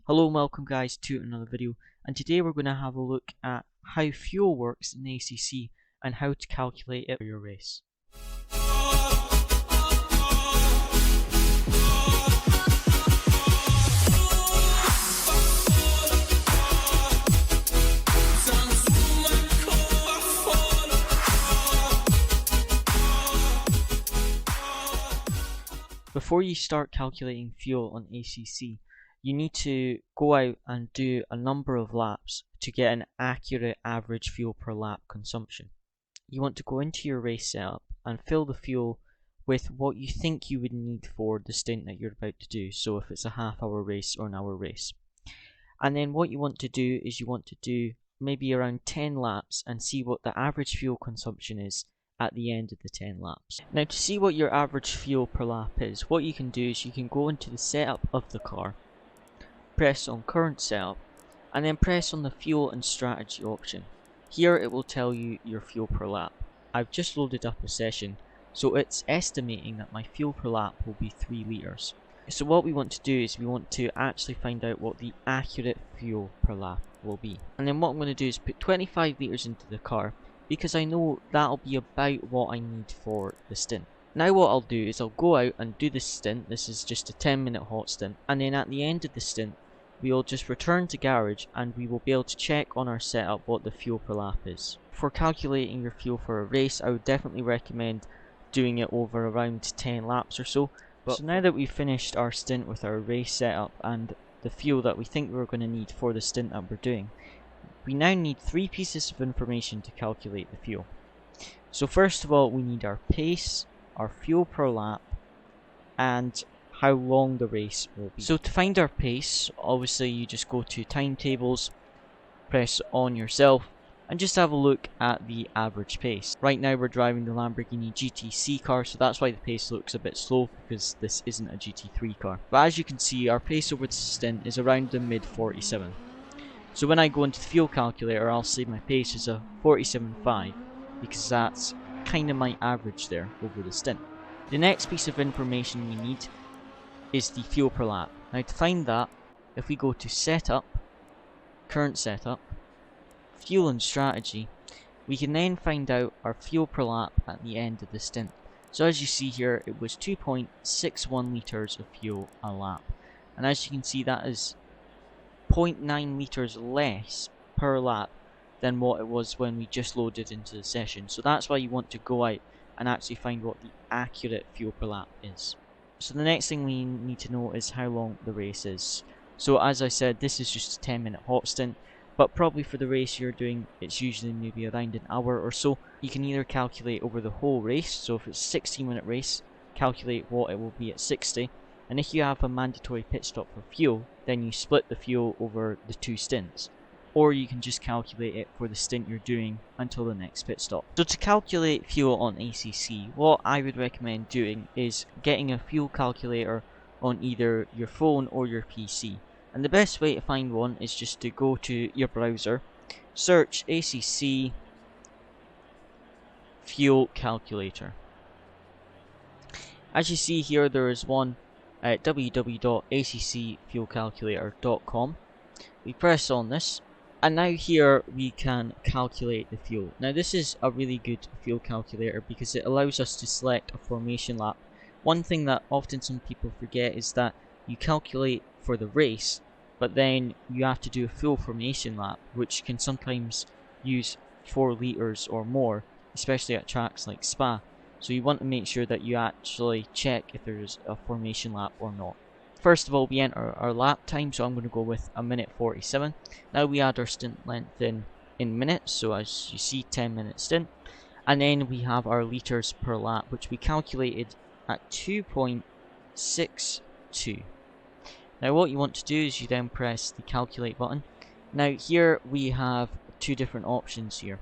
Hello and welcome guys to another video, and today we're going to have a look at how fuel works in ACC and how to calculate it for your race. Before you start calculating fuel on ACC, you need to go out and do a number of laps to get an accurate average fuel per lap consumption. You want to go into your race setup and fill the fuel with what you think you would need for the stint that you're about to do, so if it's a half-hour race or an hour race. And then what you want to do is you want to do maybe around 10 laps and see what the average fuel consumption is at the end of the 10 laps. Now, to see what your average fuel per lap is, what you can do is you can go into the setup of the car, press on current setup, and then press on the fuel and strategy option. Here it will tell you your fuel per lap. I've just loaded up a session, so it's estimating that my fuel per lap will be 3 litres. So what we want to do is we want to actually find out what the accurate fuel per lap will be. And then what I'm going to do is put 25 litres into the car, because I know that'll be about what I need for the stint. Now what I'll do is I'll go out and do the stint. This is just a 10-minute hot stint, and then at the end of the stint we will just return to garage and we will be able to check on our setup what the fuel per lap is. For calculating your fuel for a race, I would definitely recommend doing it over around 10 laps or so. So now that we've finished our stint with our race setup and the fuel that we think we're going to need for the stint that we're doing, we now need 3 pieces of information to calculate the fuel. So first of all, we need our pace, our fuel per lap, and how long the race will be. So to find our pace, obviously you just go to timetables, press on yourself, and just have a look at the average pace. Right now we're driving the Lamborghini GTC car, so that's why the pace looks a bit slow, because this isn't a GT3 car. But as you can see, our pace over the stint is around the mid 47. So when I go into the fuel calculator, I'll say my pace is a 47.5, because that's kind of my average there over the stint. The next piece of information we need is the fuel per lap. Now to find that, if we go to setup, current setup, fuel and strategy, we can then find out our fuel per lap at the end of the stint. So as you see here, it was 2.61 litres of fuel a lap, and as you can see, that is 0.9 litres less per lap than what it was when we just loaded into the session. So that's why you want to go out and actually find what the accurate fuel per lap is. So the next thing we need to know is how long the race is. So as I said, this is just a 10-minute hot stint, but probably for the race you're doing, it's usually maybe around an hour or so. You can either calculate over the whole race, so if it's a 60-minute race, calculate what it will be at 60. And if you have a mandatory pit stop for fuel, then you split the fuel over the 2 stints. Or you can just calculate it for the stint you're doing until the next pit stop. So to calculate fuel on ACC, what I would recommend doing is getting a fuel calculator on either your phone or your PC. And the best way to find one is just to go to your browser, search ACC fuel calculator. As you see here, there is one at www.accfuelcalculator.com. We press on this, and now here we can calculate the fuel. Now this is a really good fuel calculator because it allows us to select a formation lap. One thing that often some people forget is that you calculate for the race, but then you have to do a full formation lap, which can sometimes use 4 litres or more, especially at tracks like Spa. So you want to make sure that you actually check if there's a formation lap or not. First of all, we enter our lap time, so I'm going to go with a minute 47. Now we add our stint length in minutes, so as you see, 10-minute stint. And then we have our litres per lap, which we calculated at 2.62. Now what you want to do is you then press the calculate button. Now here we have 2 different options here.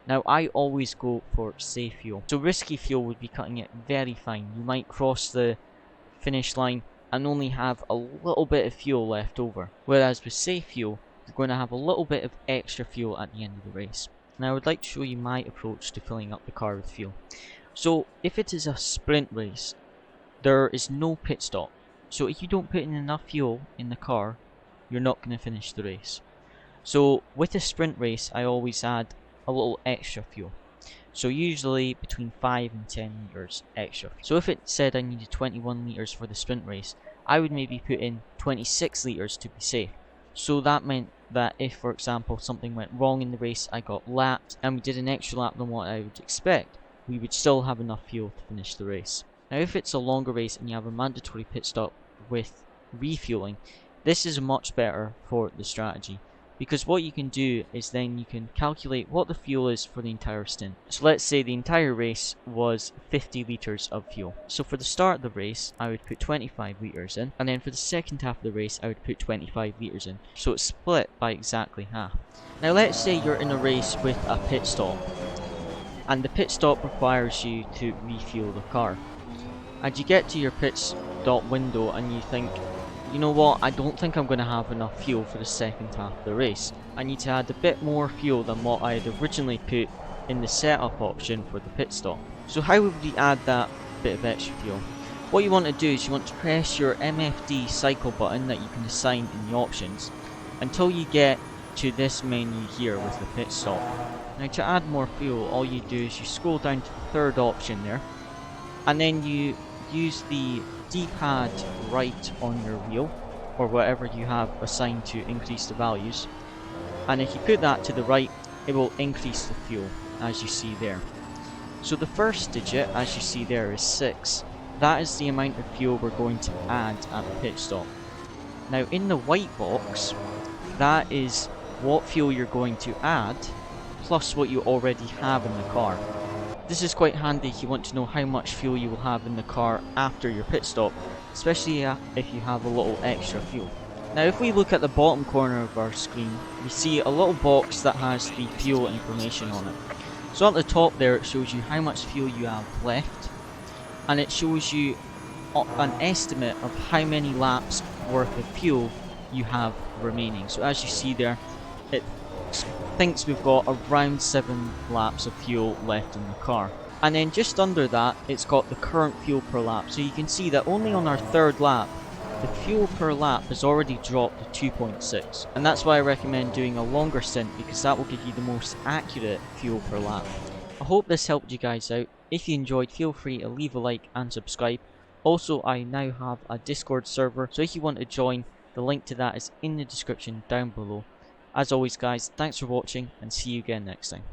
Now I always go for safe fuel. So risky fuel would be cutting it very fine. You might cross the finish line and only have a little bit of fuel left over. Whereas with safe fuel, you're going to have a little bit of extra fuel at the end of the race. Now I would like to show you my approach to filling up the car with fuel. So if it is a sprint race, there is no pit stop. So if you don't put in enough fuel in the car, you're not going to finish the race. So with a sprint race, I always add a little extra fuel. So usually between 5 and 10 litres extra. So if it said I needed 21 litres for the sprint race, I would maybe put in 26 litres to be safe. So that meant that if, for example, something went wrong in the race, I got lapped, and we did an extra lap than what I would expect, we would still have enough fuel to finish the race. Now if it's a longer race and you have a mandatory pit stop with refueling, this is much better for the strategy, because what you can do is then you can calculate what the fuel is for the entire stint. So let's say the entire race was 50 litres of fuel. So for the start of the race, I would put 25 litres in, and then for the second half of the race, I would put 25 litres in. So it's split by exactly half. Now let's say you're in a race with a pit stop, and the pit stop requires you to refuel the car. And you get to your pit stop window and you think, you know what, I don't think I'm going to have enough fuel for the second half of the race. I need to add a bit more fuel than what I had originally put in the setup option for the pit stop. So how would we add that bit of extra fuel? What you want to do is you want to press your MFD cycle button that you can assign in the options until you get to this menu here with the pit stop. Now to add more fuel, all you do is you scroll down to the third option there, and then you use the D-pad right on your wheel, or whatever you have assigned to increase the values, and if you put that to the right, it will increase the fuel, as you see there. So the first digit, as you see there, is 6. That is the amount of fuel we're going to add at the pit stop. Now in the white box, that is what fuel you're going to add, plus what you already have in the car. This is quite handy if you want to know how much fuel you will have in the car after your pit stop, especially if you have a little extra fuel. Now if we look at the bottom corner of our screen, we see a little box that has the fuel information on it. So at the top there, it shows you how much fuel you have left, and it shows you an estimate of how many laps worth of fuel you have remaining. So as you see there, it thinks we've got around 7 laps of fuel left in the car. And then just under that, it's got the current fuel per lap. So you can see that only on our third lap, the fuel per lap has already dropped to 2.6. And that's why I recommend doing a longer stint, because that will give you the most accurate fuel per lap. I hope this helped you guys out. If you enjoyed, feel free to leave a like and subscribe. Also, I now have a Discord server, so if you want to join, the link to that is in the description down below. As always guys, thanks for watching and see you again next time.